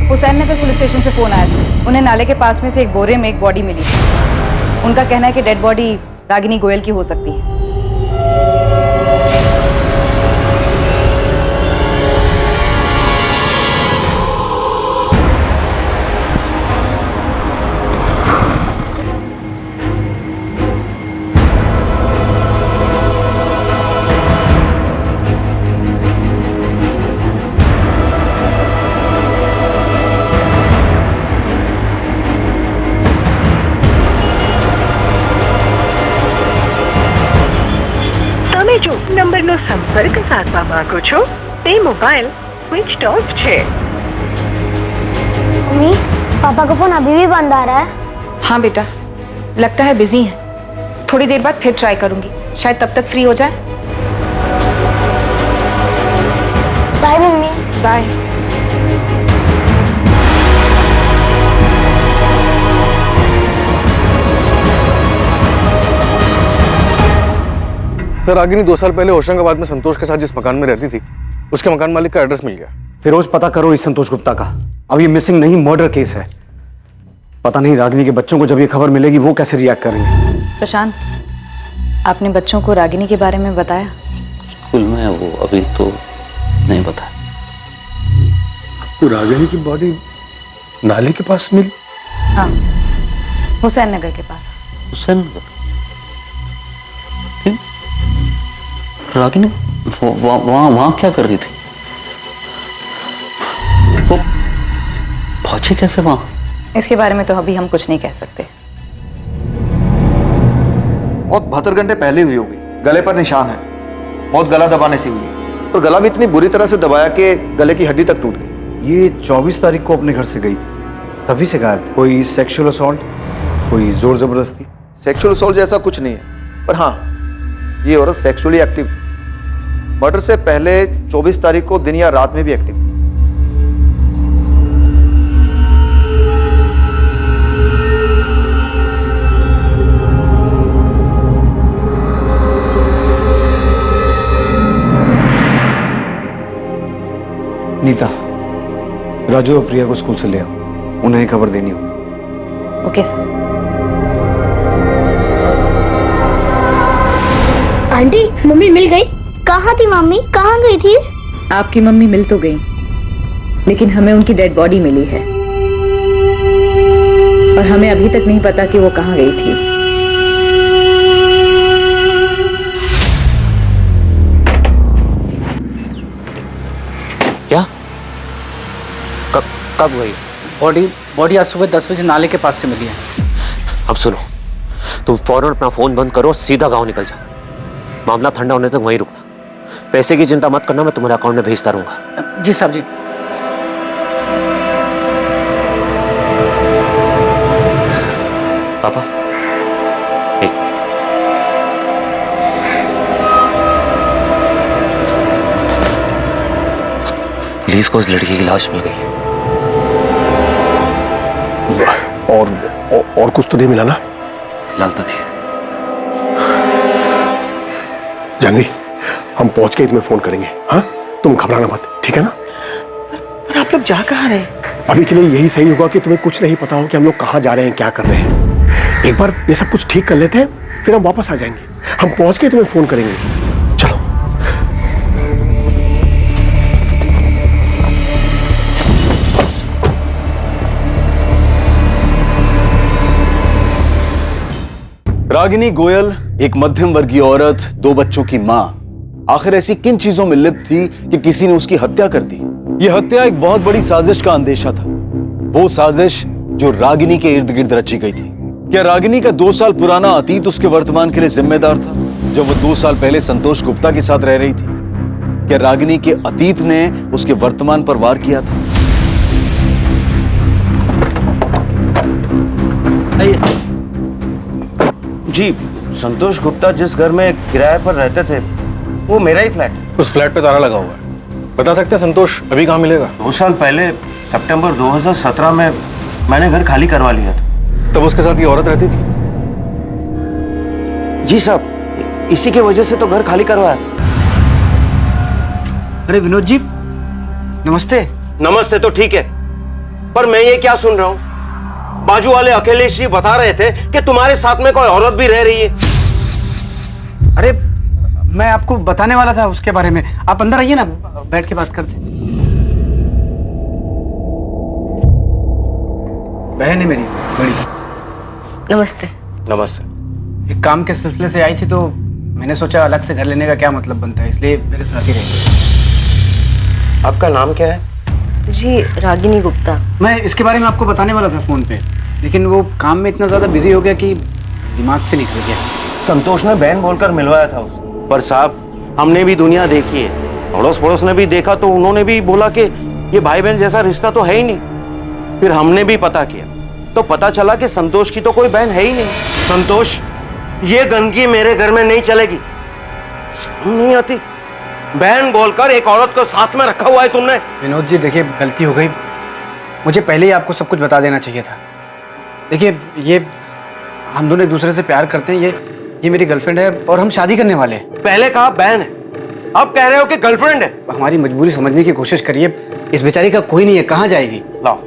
हुसैन नगर पुलिस स्टेशन से फोन आया था, उन्हें नाले के पास में से एक बोरे में एक बॉडी मिली। उनका कहना है कि डेड बॉडी रागिनी गोयल की हो सकती है। નંબરનો સંપર્ક સાધવા માંગો છો તે મોબાઈલ સ્વિચ ઓફ છે। मम्मी, पापा का फोन अभी भी बंद आ रहा है। हाँ बेटा, लगता है बिजी हैं। थोड़ी देर बाद फिर ट्राई करूंगी, शायद तब तक फ्री हो जाए। Bye mummy. Bye. Sir Ragini 2 साल पहले होशंगाबाद में संतोष के साथ जिस मकान में रहती थी, उसके मकान मालिक का एड्रेस मिल गया। फिरोज, पता करो इस संतोष गुप्ता का। अब ये मिसिंग नहीं, मर्डर केस है। पता नहीं रागिनी के बच्चों को जब ये खबर मिलेगी वो कैसे रिएक्ट करेंगे। प्रशांत, आपने बच्चों को रागिनी के बारे में बताया? स्कूल में वो अभी तो नहीं बताया। तो रागिनी की बॉडी नाले के पास मिली? हाँ, हुसैन नगर के पास। हुसैन नगर? रागिनी वहां क्या कर रही थी? वो पहुंची कैसे वहां? इसके बारे में तो अभी हम कुछ नहीं कह सकते। मौत 72 घंटे पहले हुई होगी। गले पर निशान है, मौत गला दबाने से हुई है, और गला भी इतनी बुरी तरह से दबाया कि गले की हड्डी तक टूट गई। ये 24 तारीख को अपने घर से गई थी, तभी से गायब। कोई सेक्सुअल असॉल्ट, कोई जोर जबरदस्ती? सेक्सुअल असॉल्ट जैसा कुछ नहीं है, पर हाँ ये औरत सेक्सुअली एक्टिव थी। मर्डर से पहले 24 तारीख को दिन या रात में भी एक्टिव थी। राजू और प्रिया को स्कूल से ले आओ, उन्हें खबर देनी हो। Okay sir. आंटी मम्मी मिल गई? कहाँ थी मम्मी, कहाँ गई थी? आपकी मम्मी मिल तो गई, लेकिन हमें उनकी डेड बॉडी मिली है और हमें अभी तक नहीं पता कि वो कहाँ गई थी। क्या? कब हुई? बॉडी आज सुबह 10 बजे नाले के पास से मिली है। अब सुनो, तुम फौरन अपना फोन बंद करो, सीधा गांव निकल जाओ। मामला ठंडा होने तक वहीं रुकना। पैसे की चिंता मत करना, मैं तुम्हारे अकाउंट में भेजता रहूंगा। जी साहब जी। पापा एक पुलिस को उस लड़की की लाश मिल गई है। और कुछ तो नहीं मिला ना? फिलहाल तो नहीं। जानवी, हम पहुंच के तुम्हें फोन करेंगे। हाँ, तुम घबराना मत, ठीक है ना? पर आप लोग जा कहाँ रहे? अभी के लिए यही सही होगा कि तुम्हें कुछ नहीं पता हो कि हम लोग कहाँ जा रहे हैं, क्या कर रहे हैं। एक बार ये सब कुछ ठीक कर लेते हैं, फिर हम वापस आ जाएंगे। हम पहुंच के तुम्हें फोन करेंगे। चलो। रागिनी गोयल एक मध्यम वर्गीय औरत, 2 बच्चों की मां, आखिर ऐसी किन चीजों में लिप्त थी कि किसी ने उसकी हत्या कर दी? यह हत्या एक बहुत बड़ी साजिश का अंदेशा था, वो साजिश जो रागिनी के इर्द गिर्द रची गई थी। क्या रागिनी का 2 साल पुराना अतीत उसके वर्तमान के लिए जिम्मेदार था, जब वो 2 साल पहले संतोष गुप्ता के साथ रह रही थी? क्या रागिनी के अतीत ने उसके वर्तमान पर वार किया था? जी, संतोष गुप्ता जिस घर में किराए पर रहते थे वो मेरा ही फ्लैट है। उस फ्लैट पे ताला लगा हुआ है। बता सकते हैं संतोष अभी कहाँ मिलेगा? 2 साल पहले सितंबर 2017 में मैंने घर खाली करवा लिया था। तब उसके साथ ये औरत रहती थी? जी साहब, इसी की वजह से तो घर खाली करवाया था। अरे विनोद जी, नमस्ते। नमस्ते तो ठीक है, पर मैं ये क्या सुन रहा हूँ? बाजू वाले अखिलेश जी बता रहे थे कि तुम्हारे साथ में कोई औरत भी रह रही है। अरे मैं आपको बताने वाला था उसके बारे में। आप अंदर आइए ना, बैठ के बात करते। बहन है मेरी बड़ी। नमस्ते। नमस्ते। एक काम के सिलसिले से आई थी तो मैंने सोचा अलग से घर लेने का क्या मतलब बनता है, इसलिए मेरे साथ ही रहेगी। आपका नाम क्या है? जी, रागिनी गुप्ता। मैं इसके बारे में आपको बताने वाला था फोन पे, लेकिन वो काम में इतना ज्यादा बिजी हो गया कि दिमाग से निकल गया। संतोष ने बहन बोलकर मिलवाया था उसे, पर साहब हमने भी दुनिया देखी है, अड़ोस पड़ोस ने भी देखा तो उन्होंने भी बोला कि ये भाई बहन जैसा रिश्ता तो है ही नहीं। फिर हमने भी पता किया तो पता चला कि संतोष की तो कोई बहन है ही नहीं। संतोष, ये गंदगी मेरे घर में नहीं चलेगी। शर्म नहीं आती? बहन बोलकर एक औरत को साथ में रखा हुआ है तुमने। विनोद जी देखिए, गलती हो गई, मुझे पहले ही आपको सब कुछ बता देना चाहिए था। देखिए, ये हम दोनों एक दूसरे से प्यार करते हैं, ये मेरी गर्लफ्रेंड है और हम शादी करने वाले हैं। पहले कहा बहन है, अब कह रहे हो कि गर्लफ्रेंड है। हमारी मजबूरी समझने की कोशिश करिए, इस बेचारी का कोई नहीं है, कहाँ जाएगी? लाओ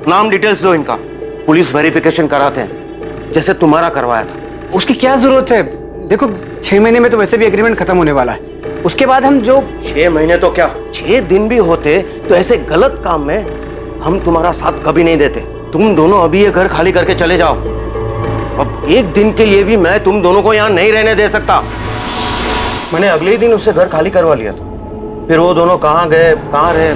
नाम डिटेल्स दो इनका, पुलिस वेरिफिकेशन कराते हैं जैसे तुम्हारा करवाया था। उसकी क्या जरूरत है? देखो 6 महीने में तो वैसे भी एग्रीमेंट खत्म होने वाला है, उसके बाद हम जो 6 महीने तो क्या 6 दिन भी होते तो ऐसे गलत काम में हम तुम्हारा साथ कभी नहीं देते। तुम दोनों अभी ये घर खाली करके चले जाओ। अब एक दिन के लिए भी मैं तुम दोनों को यहाँ नहीं रहने दे सकता। मैंने अगले ही दिन उससे घर खाली करवा लिया था, फिर वो दोनों कहाँ गए कहाँ रहे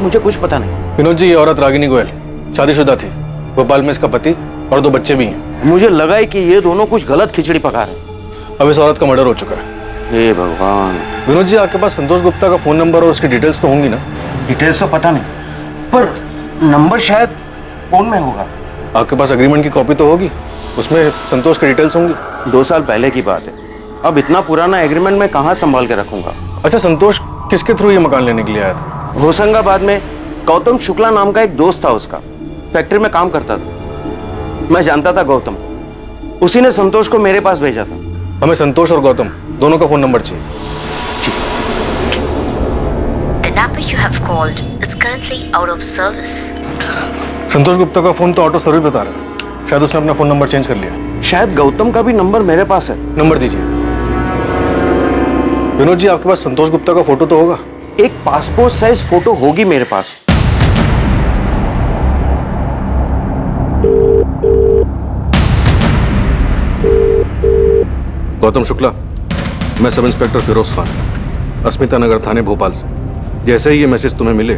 मुझे कुछ पता नहीं। विनोद जी, ये औरत रागिनी गोयल शादीशुदा थी, भोपाल में इसका पति और 2 बच्चे भी हैं। मुझे लगा है कि ये दोनों कुछ गलत खिचड़ी पका रहे। अब इस औरत का मर्डर हो चुका है। हे भगवान। विनोद जी, आपके पास संतोष गुप्ता का फोन नंबर और उसकी डिटेल्स तो होंगी ना? डिटेल्स तो पता नहीं, पर नंबर शायद फोन में होगा। आपके पास एग्रीमेंट की कॉपी तो होगी, उसमें संतोष की डिटेल्स होंगी। 2 साल पहले की बात है, अब इतना पुराना एग्रीमेंट मैं कहाँ संभाल के रखूंगा। अच्छा, संतोष किसके थ्रू ये मकान लेने के लिए आया था? होशंगाबाद में गौतम शुक्ला नाम का एक दोस्त था, उसका फैक्ट्री में काम करता था। मैं जानता था गौतम, उसी ने संतोष को मेरे पास भेजा था। हमें संतोष और गौतम दोनों का फोन नंबर चाहिए। number you have called is currently out of service. संतोष गुप्ता का फोन तो ऑटो सर्विस बता रहा है, शायद उसने अपना फोन नंबर चेंज कर लिया। शायद गौतम का भी नंबर मेरे पास है। नंबर दीजिए। विनोद जी, आपके पास संतोष गुप्ता का फोटो तो होगा? एक पासपोर्ट साइज फोटो होगी मेरे पास। गौतम शुक्ला, मैं सब इंस्पेक्टर फिरोज खान, अस्मिता नगर थाने भोपाल से। जैसे ही ये मैसेज तुम्हें मिले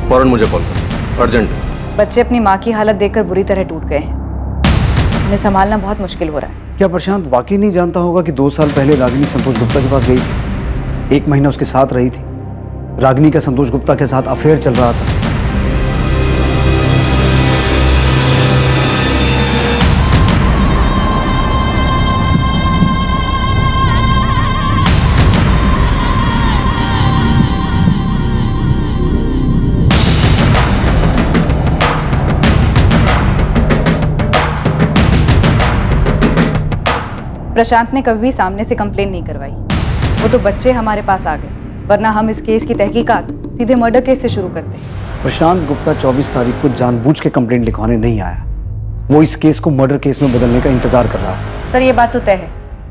फौरन मुझे कॉल करो, अर्जेंट। बच्चे अपनी माँ की हालत देखकर बुरी तरह टूट गए हैं। उन्हें संभालना बहुत मुश्किल हो रहा है। क्या प्रशांत वाकई नहीं जानता होगा कि 2 साल पहले रागिनी संतोष गुप्ता के पास गई थी, 1 महीना उसके साथ रही थी, रागिनी का संतोष गुप्ता के साथ अफेयर चल रहा था। प्रशांत ने कभी भी सामने से कंप्लेन नहीं करवाई। वो तो बच्चे हमारे पास आ गए, वरना हम इस केस की तहकीकात सीधे मर्डर केस से शुरू करते। प्रशांत गुप्ता 24 तारीख को जानबूझ के कंप्लेंट लिखवाने नहीं आया, वो इस केस को मर्डर केस में बदलने का इंतजार कर रहा है। सर, ये बात तो तय है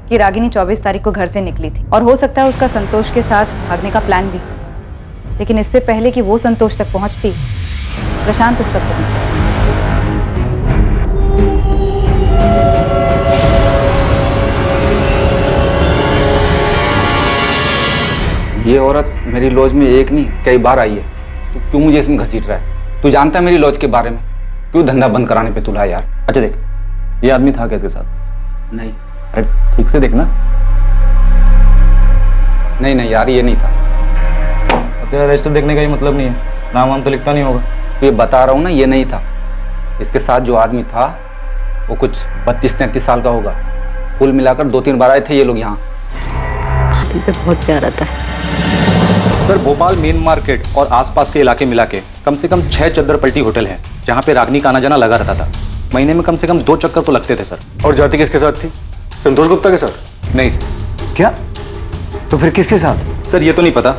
कि रागिनी 24 तारीख को घर से निकली थी और हो सकता है उसका संतोष के साथ भागने का प्लान भी, लेकिन इससे पहले कि वो संतोष तक पहुंचती, प्रशांत उस तक पहुंचता। ये औरत मेरी लॉज में एक नहीं कई बार आई है। तू क्यों मुझे इसमें घसीट रहा है? तू जानता है मेरी लॉज के बारे में, क्यों धंधा बंद कराने पे तुला यार? अच्छा देख, ये आदमी था क्या इसके साथ? नहीं। अरे ठीक से देखना। नहीं यार, ये नहीं था। तेरा रजिस्टर देखने का ही मतलब नहीं है, नाम वाम तो लिखता नहीं होगा। तो ये बता रहा हूँ ना, ये नहीं था। इसके साथ जो आदमी था वो कुछ 32-33 साल का होगा। कुल मिलाकर 2-3 बार आए थे ये लोग यहाँ। आदमी पे बहुत प्यार आता है। सर, भोपाल मेन मार्केट और आसपास के इलाके मिला के कम से कम 6 चद्दर पलटी होटल हैं, जहाँ पे रागिनी का आना जाना लगा रहता था। महीने में कम से कम 2 चक्कर तो लगते थे सर। और जाति किसके साथ थी? संतोष गुप्ता के साथ? नहीं सर। क्या? तो फिर किसके साथ? सर, ये तो नहीं पता,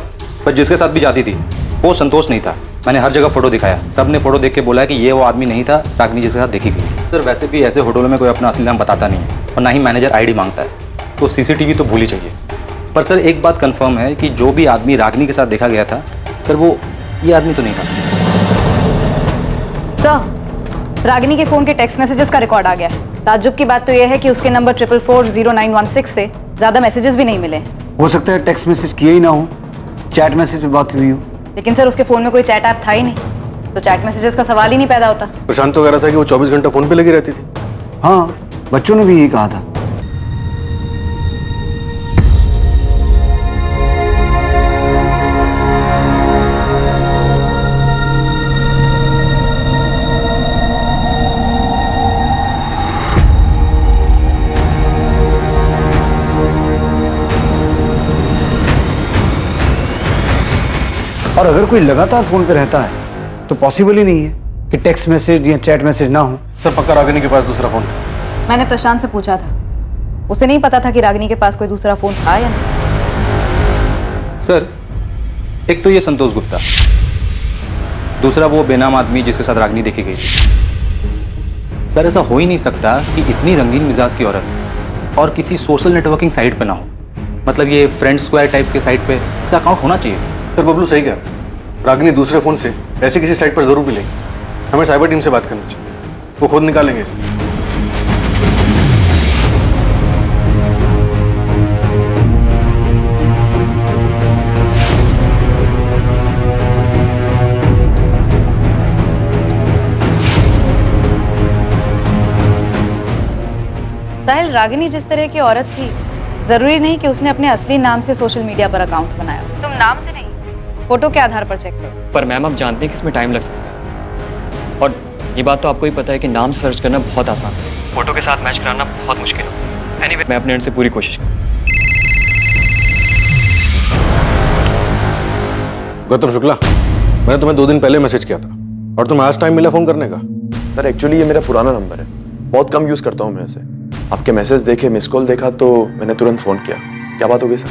पर जिसके साथ भी जाती थी वो संतोष नहीं था। मैंने हर जगह फोटो दिखाया, सब ने फोटो देख के बोला कि ये वो आदमी नहीं था रागिनी जिसके साथ देखी गई। सर, वैसे भी ऐसे होटलों में कोई अपना असली नाम बताता नहीं है और ना ही मैनेजर आईडी मांगता है, तो सीसीटीवी तो भूल ही चाहिए। पर सर, एक बात कंफर्म है कि जो भी आदमी रागिनी के साथ देखा गया था सर, वो ये आदमी तो नहीं था। सर, रागिनी के फोन के टेक्स्ट मैसेजेस का रिकॉर्ड आ गया है। ताज्जुब की बात तो यह है कि उसके नंबर 44400916 से ज्यादा मैसेजेस भी नहीं मिले। हो सकता है टेक्स्ट मैसेज किए ही ना हो, चैट मैसेज पे बात हुई हो। लेकिन सर, उसके फोन में कोई चैट ऐप था ही नहीं, तो चैट मैसेजेस का सवाल ही नहीं पैदा होता। प्रशांत तो कह रहा था कि वो 24 घंटा फोन पे लगी रहती थी। हाँ, बच्चों ने भी यही कहा था। और अगर कोई लगातार फोन पे रहता है तो पॉसिबल ही नहीं है कि टेक्स्ट मैसेज या चैट मैसेज ना हो। सर, पक्का रागिनी के पास दूसरा फोन था? मैंने प्रशांत से पूछा था, उसे नहीं पता था कि रागिनी के पास कोई दूसरा फोन था या नहीं। सर, एक तो ये संतोष गुप्ता, दूसरा वो बेनाम आदमी जिसके साथ रागिनी देखी गई थी। सर, ऐसा हो ही नहीं सकता कि इतनी रंगीन मिजाज की औरत और किसी सोशल नेटवर्किंग साइट पे ना हो। मतलब ये फ्रेंड स्क्वायर टाइप के साइट पे इसका अकाउंट होना चाहिए। सर, बबलू सही कह रहा है, रागिनी दूसरे फोन से ऐसे किसी साइट पर जरूर मिलेगी। हमें साइबर टीम से बात करनी चाहिए, वो खुद निकालेंगे इसे। साहिल, रागिनी जिस तरह की औरत थी, जरूरी नहीं कि उसने अपने असली नाम से सोशल मीडिया पर अकाउंट बनाया। तुम नाम से नहीं, फोटो के आधार पर चेक करो। पर मैम, आप जानते हैं कि इसमें टाइम लग सकता है, और ये बात तो आपको ही पता है कि नाम सर्च करना बहुत आसान है, फोटो के साथ मैच कराना बहुत मुश्किल है। एनीवे, मैं अपने एंड से पूरी कोशिश करूँ। गौतम शुक्ला, मैंने तुम्हें 2 दिन पहले मैसेज किया था और तुम्हें आज टाइम मिला फोन करने का? सर, एक्चुअली ये मेरा पुराना नंबर है, बहुत कम यूज करता हूँ मैं इसे। आपके मैसेज देखे, मिस कॉल देखा तो मैंने तुरंत फोन किया। क्या बात हो गई सर?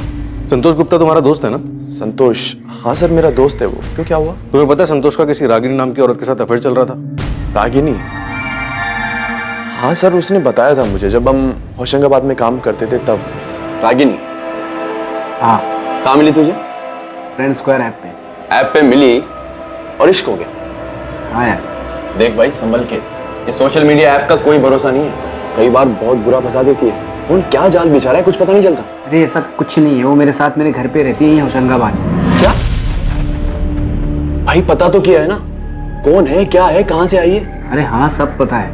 संतोष गुप्ता तुम्हारा दोस्त है ना? संतोष? हाँ सर, मेरा दोस्त है वो। क्यों, क्या हुआ? तुम्हें पता है संतोष का किसी रागिनी नाम की औरत के साथ अफेयर चल रहा था? रागिनी? हाँ सर, उसने बताया था मुझे जब हम होशंगाबाद में काम करते थे तब। रागिनी? हाँ। कहाँ मिली तुझे? फ्रेंड स्क्वायर ऐप पे। ऐप पे मिली और इश्क हो गया? हाँ यार। देख भाई, संभल के। ये सोशल मीडिया ऐप का कोई भरोसा नहीं है, कई बार बहुत बुरा फंसा देती है। कौन क्या जाल बिछा रहा है कुछ पता नहीं चलता। अरे ऐसा कुछ नहीं है, वो मेरे साथ मेरे घर पे रहती है यहाँ होशंगाबाद। क्या भाई, पता तो किया है ना कौन है, क्या है, कहाँ से आई है? अरे हाँ, सब पता है।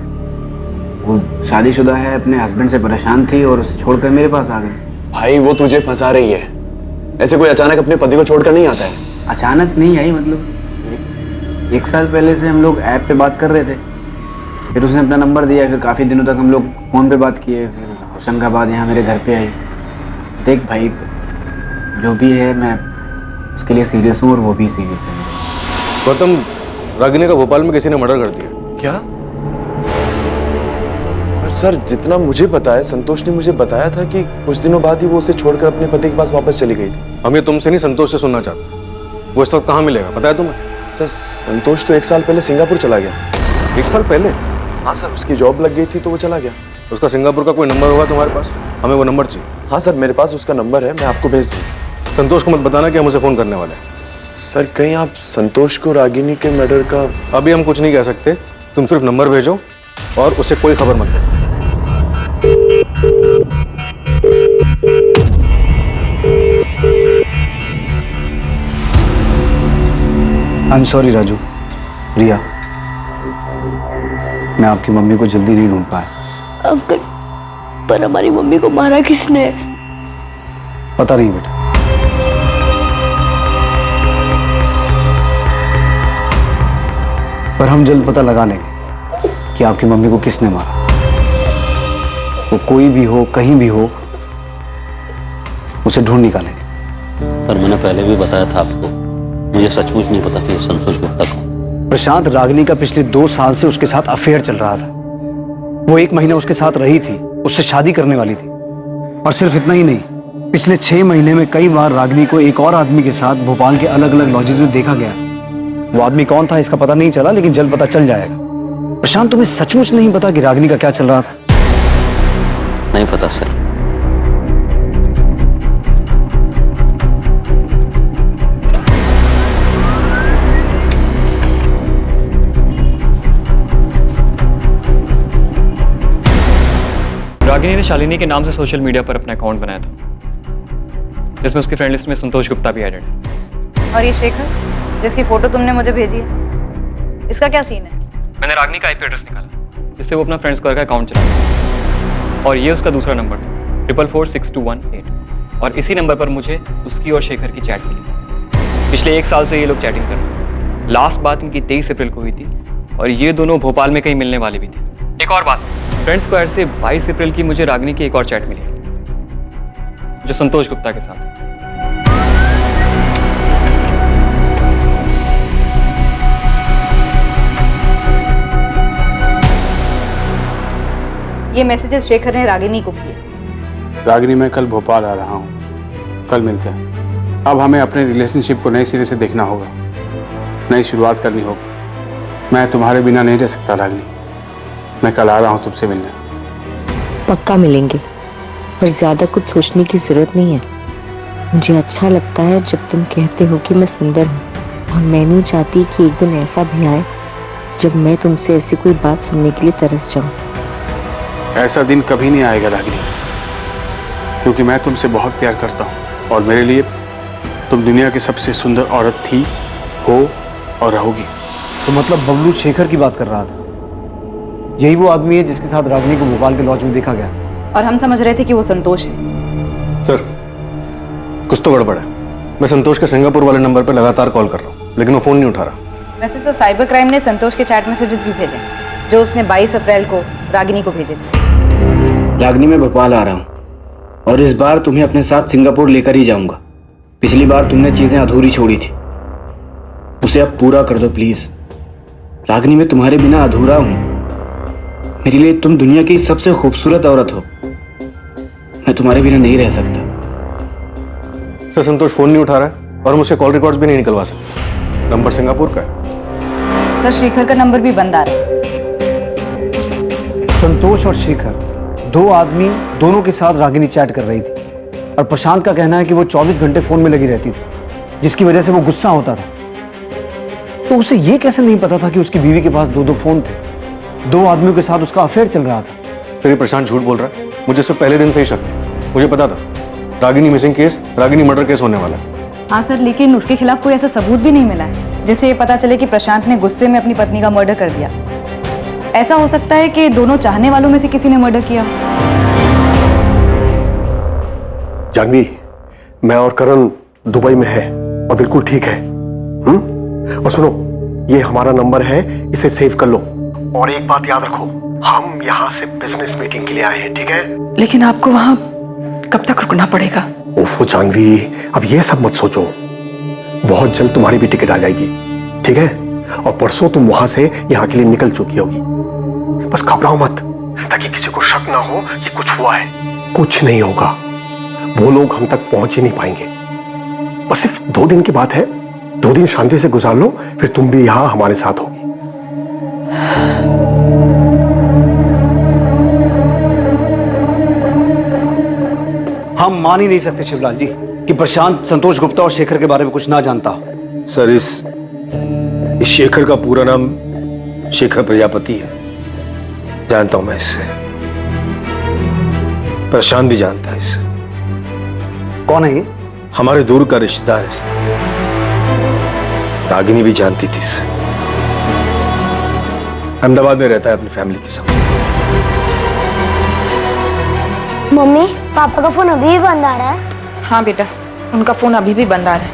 वो शादीशुदा है, अपने हस्बैंड से परेशान थी और उसे छोड़कर मेरे पास आ गई। भाई वो तुझे फंसा रही है, ऐसे कोई अचानक अपने पति को छोड़कर नहीं आता है। अचानक नहीं आई, मतलब 1 साल पहले से हम लोग ऐप पे बात कर रहे थे, फिर उसने अपना नंबर दिया, फिर काफ़ी दिनों तक हम लोग फ़ोन पे बात किए, फिर होशंगाबाद यहाँ मेरे घर पे आई। देख भाई, जो भी है मैं उसके लिए सीरियस हूँ और वो भी सीरियस है। गौतम, रागिनी का भोपाल में किसी ने मर्डर कर दिया। क्या? पर सर, जितना मुझे पता है संतोष ने मुझे बताया था कि कुछ दिनों बाद ही वो उसे छोड़कर अपने पति के पास वापस चली गई थी। हम ये तुमसे नहीं, संतोष से सुनना चाहते। वो इस वक्त कहाँ मिलेगा, पता है तुम्हें? सर, संतोष तो 1 साल पहले सिंगापुर चला गया। 1 साल पहले? हाँ सर, उसकी जॉब लग गई थी तो वो चला गया। उसका सिंगापुर का कोई नंबर होगा तुम्हारे पास? हमें वो नंबर चाहिए। हाँ सर, मेरे पास उसका नंबर है, मैं आपको भेज दूँ। संतोष को मत बताना कि हम उसे फोन करने वाले हैं। सर, कहीं आप संतोष को रागिनी के मर्डर का... अभी हम कुछ नहीं कह सकते, तुम सिर्फ नंबर भेजो और उसे कोई खबर मत दो। आई एम सॉरी राजू, रिया, मैं आपकी मम्मी को जल्दी नहीं ढूंढ पाया। अंकल, पर हमारी मम्मी को मारा किसने? पता नहीं बेटा, पर हम जल्द पता लगा लेंगे कि आपकी मम्मी को किसने मारा। वो कोई भी हो, कहीं भी हो, उसे ढूंढ निकालेंगे। पर मैंने पहले भी बताया था आपको, मुझे सचमुच नहीं पता कि ये संतोष गुप्ता कौन। प्रशांत, रागिनी का पिछले 2 साल से उसके साथ अफेयर चल रहा था। वो 1 महीना उसके साथ रही थी, उससे शादी करने वाली थी। और सिर्फ इतना ही नहीं, पिछले 6 महीने में कई बार रागिनी को एक और आदमी के साथ भोपाल के अलग अलग लॉजेस में देखा गया। वो आदमी कौन था इसका पता नहीं चला, लेकिन जल्द पता चल जाएगा। प्रशांत, तुम्हें सचमुच नहीं पता कि रागिनी का क्या चल रहा था? नहीं पता सर। रागिनी ने शालिनी के नाम से सोशल मीडिया पर अपना अकाउंट बनाया था, जिसमें उसकी फ्रेंड लिस्ट में संतोष गुप्ता भी एडेड है। और ये शेखर, जिसकी फोटो तुमने मुझे भेजी है, इसका क्या सीन है? मैंने रागिनी का IP एड्रेस निकाला, जिससे वो अपना फ्रेंड स्क्वायर का अकाउंट चलाता, और ये उसका दूसरा नंबर था 444621 और इसी नंबर पर मुझे उसकी और शेखर की चैट मिली। पिछले 1 साल से ये लोग चैटिंग कर रहे हैं। लास्ट बात इनकी 23 अप्रैल को हुई थी और ये दोनों भोपाल में कहीं मिलने वाले भी थे। एक और बात, फ्रेंड स्क्वायर से 22 अप्रैल की मुझे रागिनी की एक और चैट मिली, जो संतोष गुप्ता के साथ है। ये मैसेजेस शेखर ने रागिनी को किए। रागिनी, मैं कल भोपाल आ रहा हूँ, कल मिलते हैं। अब हमें अपने रिलेशनशिप को नए सिरे से देखना होगा, नई शुरुआत करनी होगी। मैं तुम्हारे बिना नहीं रह सकता रागिनी, मैं कल आ रहा हूँ तुमसे मिलने। पक्का मिलेंगे, पर ज्यादा कुछ सोचने की जरूरत नहीं है। मुझे अच्छा लगता है जब तुम कहते हो कि मैं सुंदर हूँ, और मैं नहीं चाहती कि एक दिन ऐसा भी आए जब मैं तुमसे ऐसी कोई बात सुनने के लिए तरस जाऊं। ऐसा दिन कभी नहीं आएगा रागिनी, क्योंकि मैं तुमसे बहुत प्यार करता हूँ और मेरे लिए तुम दुनिया की सबसे सुंदर औरत थी, हो और रहोगी। तो मतलब बबलू शेखर की बात कर रहा था? यही वो आदमी है जिसके साथ रागिनी को भोपाल के लॉज में देखा गया? और हम समझ रहे थे कि वो संतोष है। सर, कुछ तो गड़बड़ है। मैं संतोष के सिंगापुर वाले नंबर पर लगातार कॉल कर रहा हूँ, लेकिन वो फोन नहीं उठा रहा। वैसे सर, साइबर क्राइम ने संतोष के चैट मैसेजेस भी भेजे, जो उसने 22 अप्रैल को रागिनी को भेजे थे। रागिनी, मैं भोपाल आ रहा हूँ और इस बार तुम्हें अपने साथ सिंगापुर लेकर ही जाऊंगा। पिछली बार तुमने चीजें अधूरी छोड़ी थी, उसे अब पूरा कर दो प्लीज। रागिनी, मैं तुम्हारे बिना अधूरा हूँ। मेरे लिए तुम दुनिया की सबसे खूबसूरत औरत हो, मैं तुम्हारे बिना नहीं रह सकता। सर संतोष फोन नहीं उठा रहा है और हम उसके कॉल रिकॉर्ड्स भी नहीं निकलवा सकते। नंबर सिंगापुर का है। सर शेखर का नंबर भी बंद आ रहा है। संतोष और शेखर दो आदमी दोनों के साथ रागिनी चैट कर रही थी और प्रशांत का कहना है कि वो 24 घंटे फोन में लगी रहती थी, जिसकी वजह से वो गुस्सा होता था। तो उसे ये कैसे नहीं पता था कि उसकी बीवी के पास दो फोन थे, दो आदमियों के साथ उसका अफेयर चल रहा था। सर ये प्रशांत झूठ बोल रहा है, मुझे इससे पहले दिन से ही शक था। मुझे पता था Ragini missing case, Ragini murder case होने वाला है। हाँ सर, लेकिन उसके खिलाफ कोई ऐसा सबूत भी नहीं मिला है जिससे ये पता चले कि प्रशांत ने गुस्से में अपनी पत्नी का मर्डर कर दिया। ऐसा हो सकता है कि दोनों चाहने वालों में से किसी ने मर्डर किया। जानवी, मैं और करण दुबई में है और बिल्कुल ठीक है। और सुनो, ये हमारा नंबर है, इसे सेव कर लो। और एक बात याद रखो, हम यहाँ से बिजनेस मीटिंग के लिए आए हैं, ठीक है? लेकिन आपको वहां कब तक रुकना पड़ेगा? ओफो जानवी, अब ये सब मत सोचो, बहुत जल्द तुम्हारी भी टिकट आ जाएगी, ठीक है? और परसों तुम वहां से यहाँ के लिए निकल चुकी होगी। बस घबराओ मत, ताकि किसी को शक ना हो कि कुछ हुआ है। कुछ नहीं होगा, वो लोग हम तक पहुंच ही नहीं पाएंगे। बस सिर्फ 2 दिन की बात है, 2 दिन शांति से गुजार लो, फिर तुम भी यहाँ हमारे साथ होगी। हम मान ही नहीं सकते शिवलाल जी कि प्रशांत संतोष गुप्ता और शेखर के बारे में कुछ ना जानता हो। सर इस शेखर का पूरा नाम शेखर प्रजापति है, जानता हूं मैं इससे। प्रशांत भी जानता है इससे। कौन है ये? हमारे दूर का रिश्तेदार है सर। रागिनी भी जानती थी इससे। अहमदाबाद में रहता है अपनी फैमिली के साथ। मम्मी, पापा का फोन अभी भी बंद आ रहा है? हाँ बेटा, उनका फोन अभी भी बंद आ रहा है।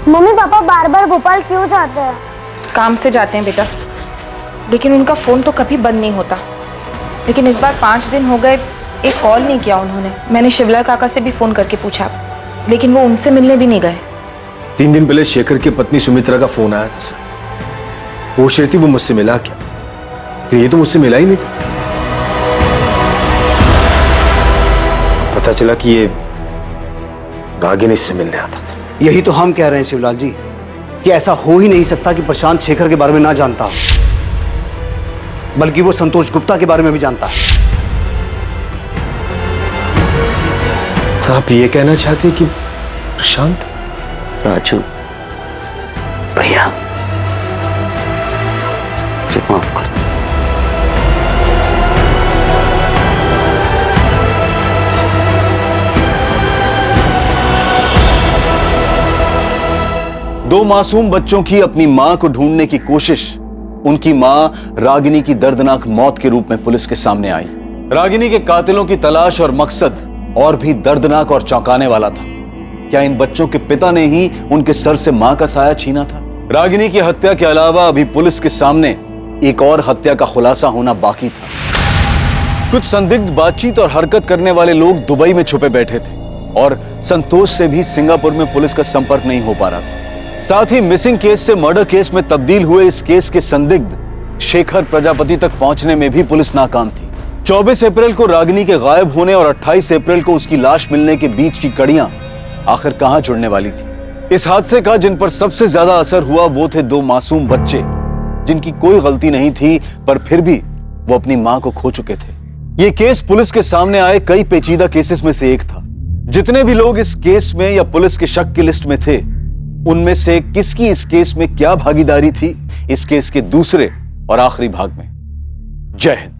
मम्मी, पापा बार बार भोपाल क्यों जाते हैं? काम से जाते हैं बेटा, लेकिन उनका फोन तो कभी बंद नहीं होता। लेकिन इस बार 5 दिन हो गए, एक कॉल नहीं किया उन्होंने। मैंने शिवलाल काका से भी फोन करके पूछा, लेकिन वो उनसे मिलने भी नहीं गए। 3 दिन पहले शेखर की पत्नी सुमित्रा का फोन आया था सर। वो शेर थी, वो मुझसे मिला क्या? ये तो मुझसे मिला ही नहीं था। पता चला कि ये रागिनी से मिलने आता था। यही तो हम कह रहे हैं शिवलाल जी कि ऐसा हो ही नहीं सकता कि प्रशांत शेखर के बारे में ना जानता हो, बल्कि वो संतोष गुप्ता के बारे में भी जानता है। आप ये कहना चाहते हैं कि प्रशांत? राजू, भैया मुझे माफ कर। दो मासूम बच्चों की अपनी मां को ढूंढने की कोशिश उनकी मां रागिनी की दर्दनाक मौत के रूप में पुलिस के सामने आई। रागिनी के कातिलों की तलाश और मकसद और भी दर्दनाक और चौंकाने वाला था। क्या इन बच्चों के पिता ने ही उनके सर से मां का साया छीना था? रागिनी की हत्या के अलावा अभी पुलिस के सामने एक और हत्या का खुलासा होना बाकी था। कुछ संदिग्ध बातचीत और हरकत करने वाले लोग दुबई में छुपे बैठे थे और संतोष से भी सिंगापुर में पुलिस का संपर्क नहीं हो पा रहा था। साथ ही मिसिंग केस से मर्डर केस में तब्दील हुए इस केस के संदिग्ध शेखर प्रजापति तक पहुंचने में भी पुलिस नाकाम थी। 24 अप्रैल को रागिनी के गायब होने और 28 अप्रैल को उसकी लाश मिलने के बीच की कड़ियां आखिर कहां जुड़ने वाली थी? इस हादसे का जिन पर सबसे ज्यादा असर हुआ वो थे 2 मासूम बच्चे जिनकी कोई गलती नहीं थी, पर फिर भी वो अपनी मां को खो चुके थे। ये केस पुलिस के सामने आए कई पेचीदा केसेस में से एक था। जितने भी लोग इस केस में या पुलिस के शक की लिस्ट में थे, उनमें से किसकी इस केस में क्या भागीदारी थी, इस केस के दूसरे और आखिरी भाग में। जय हिंद।